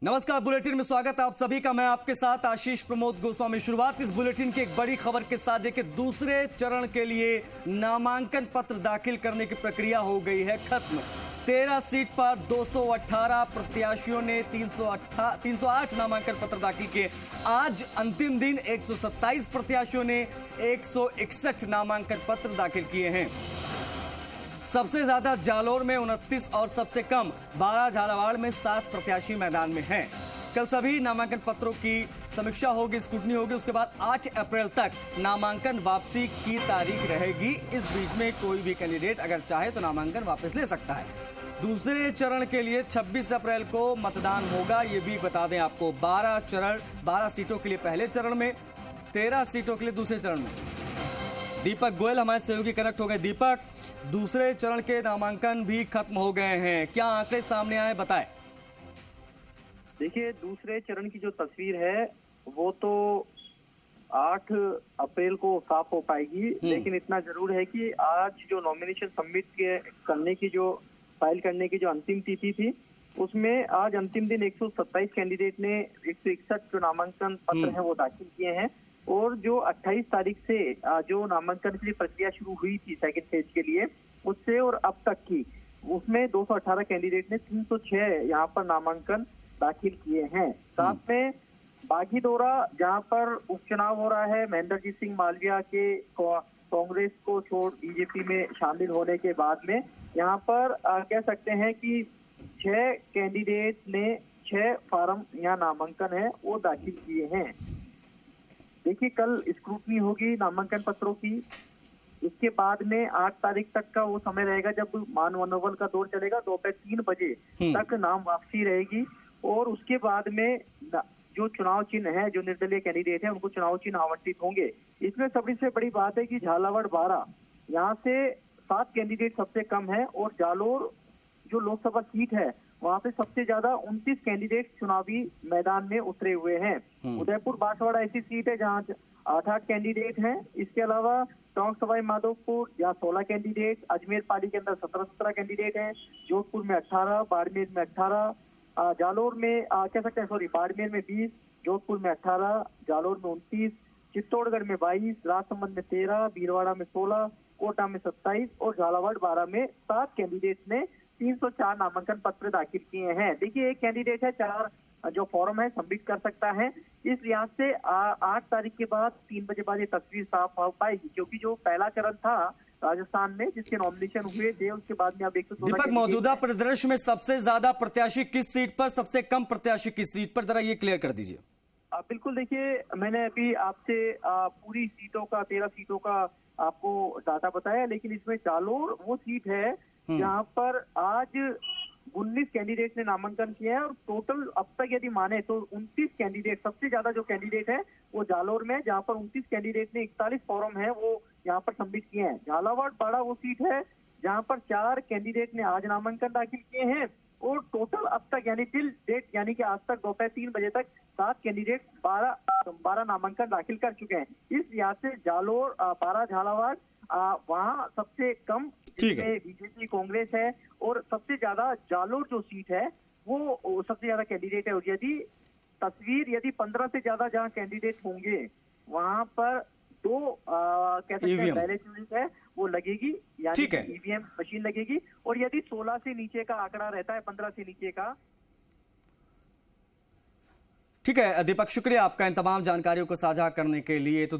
नमस्कार, बुलेटिन में स्वागत है आप सभी का। मैं आपके साथ आशीष प्रमोद गोस्वामी। शुरुआत इस बुलेटिन की एक बड़ी खबर के साथ देखिए, दूसरे चरण के लिए नामांकन पत्र दाखिल करने की प्रक्रिया हो गई है खत्म। 13 सीट पर 218 प्रत्याशियों ने 308 नामांकन पत्र दाखिल किए। आज अंतिम दिन 127 प्रत्याशियों ने 161 नामांकन पत्र दाखिल किए हैं। सबसे ज्यादा जालोर में 29 और सबसे कम 12 झालावाड़ में 7 प्रत्याशी मैदान में हैं। कल सभी नामांकन पत्रों की समीक्षा होगी, स्क्रूटनी होगी। उसके बाद 8 अप्रैल तक नामांकन वापसी की तारीख रहेगी। इस बीच में कोई भी कैंडिडेट अगर चाहे तो नामांकन वापस ले सकता है। दूसरे चरण के लिए 26 अप्रैल को मतदान होगा, ये भी बता दें आपको। 12 सीटों के लिए पहले चरण में, 13 सीटों के लिए दूसरे चरण में। दीपक गोयल हमारे सहयोगी कनेक्ट हो गए। दीपक, दूसरे चरण के नामांकन भी खत्म हो गए हैं, क्या आंकड़े सामने आए, बताएं। देखिए, दूसरे चरण की जो तस्वीर है वो तो 8 अप्रैल को साफ हो पाएगी, लेकिन इतना जरूर है कि आज जो नॉमिनेशन सबमिट करने की जो फाइल करने की जो अंतिम तिथि थी, उसमें आज अंतिम दिन 127 कैंडिडेट ने 161 जो नामांकन पत्र हैं वो दाखिल किए हैं। और जो 28 तारीख से जो नामांकन की प्रक्रिया शुरू हुई थी सेकंड फेज के लिए, उससे और अब तक की, उसमें 218 कैंडिडेट ने 306 यहाँ पर नामांकन दाखिल किए हैं। साथ में बागी दौरा, जहाँ पर उपचुनाव हो रहा है, महेंद्रजीत सिंह मालविया के कांग्रेस को छोड़ बीजेपी में शामिल होने के बाद में यहाँ पर कह सकते हैं कि 6 कैंडिडेट ने 6 फार्म यहाँ नामांकन है वो दाखिल किए हैं। देखिए, कल स्क्रूटनी होगी नामांकन पत्रों की। इसके बाद में 8 तारीख तक का वो समय रहेगा जब मान मनोबल का दौर चलेगा। दोपहर 3 बजे तक नाम वापसी रहेगी। और उसके बाद में जो चुनाव चिन्ह है, जो निर्दलीय कैंडिडेट है, उनको चुनाव चिन्ह आवंटित होंगे। इसमें सबसे बड़ी बात है कि झालावाड़ 12, यहाँ से 7 कैंडिडेट सबसे कम है। और जालोर जो लोकसभा सीट है, वहाँ पे सबसे ज्यादा 29 कैंडिडेट चुनावी मैदान में उतरे हुए हैं। उदयपुर बांसवाड़ा ऐसी सीट है जहाँ 8 कैंडिडेट हैं। इसके अलावा टोंक सवाई माधोपुर जहाँ 16 कैंडिडेट, अजमेर पाली के अंदर 17 कैंडिडेट हैं, जोधपुर में 18, बाड़मेर में 18, जालोर में बाड़मेर में 20, जोधपुर में 18, जालोर में 29, चित्तौड़गढ़ में 22, राजसमंद में 13, भीलवाड़ा में 16, कोटा में 27 और झालावाड़ 12 में 7 कैंडिडेट ने 304 नामांकन पत्र दाखिल किए हैं। देखिए, एक कैंडिडेट है 4 जो फॉर्म है सबमिट कर सकता है। इस लिहाज से 8 तारीख के बाद 3 बजे बाद ये तस्वीर साफ हो पाएगी, क्योंकि जो पहला चरण था राजस्थान में जिसके नॉमिनेशन हुए थे, उसके बाद में अब 116। दीपक, मौजूदा परिदृश्य में सबसे ज्यादा प्रत्याशी किस सीट पर, सबसे कम प्रत्याशी किस सीट पर, जरा ये क्लियर कर दीजिए। बिल्कुल, देखिए, मैंने अभी आपसे पूरी सीटों का 13 सीटों का आपको डाटा बताया, लेकिन इसमें जालोर वो सीट है जहाँ पर आज 19 कैंडिडेट ने नामांकन किया है। और टोटल अब तक यदि माने तो 29 कैंडिडेट, सबसे ज्यादा जो कैंडिडेट है वो जालोर में, जहाँ पर 29 कैंडिडेट ने 41 फॉर्म है वो यहाँ पर सबमिट किए हैं। झालावाड़ 12 वो सीट है जहाँ पर 4 कैंडिडेट ने आज नामांकन दाखिल किए हैं। और टोटल अब तक यानी टिल डेट, यानी कि आज तक दोपहर 3 बजे तक 7 कैंडिडेट 12 नामांकन दाखिल कर चुके हैं। इस लिहाज से जालोर 12, झालावाड़ वहाँ सबसे कम, जिसमें बीजेपी कांग्रेस है। और सबसे ज्यादा जालोर जो सीट है वो सबसे ज्यादा कैंडिडेट है। और यदि 15 से ज्यादा जहाँ कैंडिडेट होंगे वहां पर 2 कह सकते हैं बैलेट यूनिट है वो लगेगी, यानी ईवीएम मशीन लगेगी। और यदि 16 से नीचे का आंकड़ा रहता है, 15 से नीचे का। ठीक है दीपक, शुक्रिया आपका इन तमाम जानकारियों को साझा करने के लिए। तो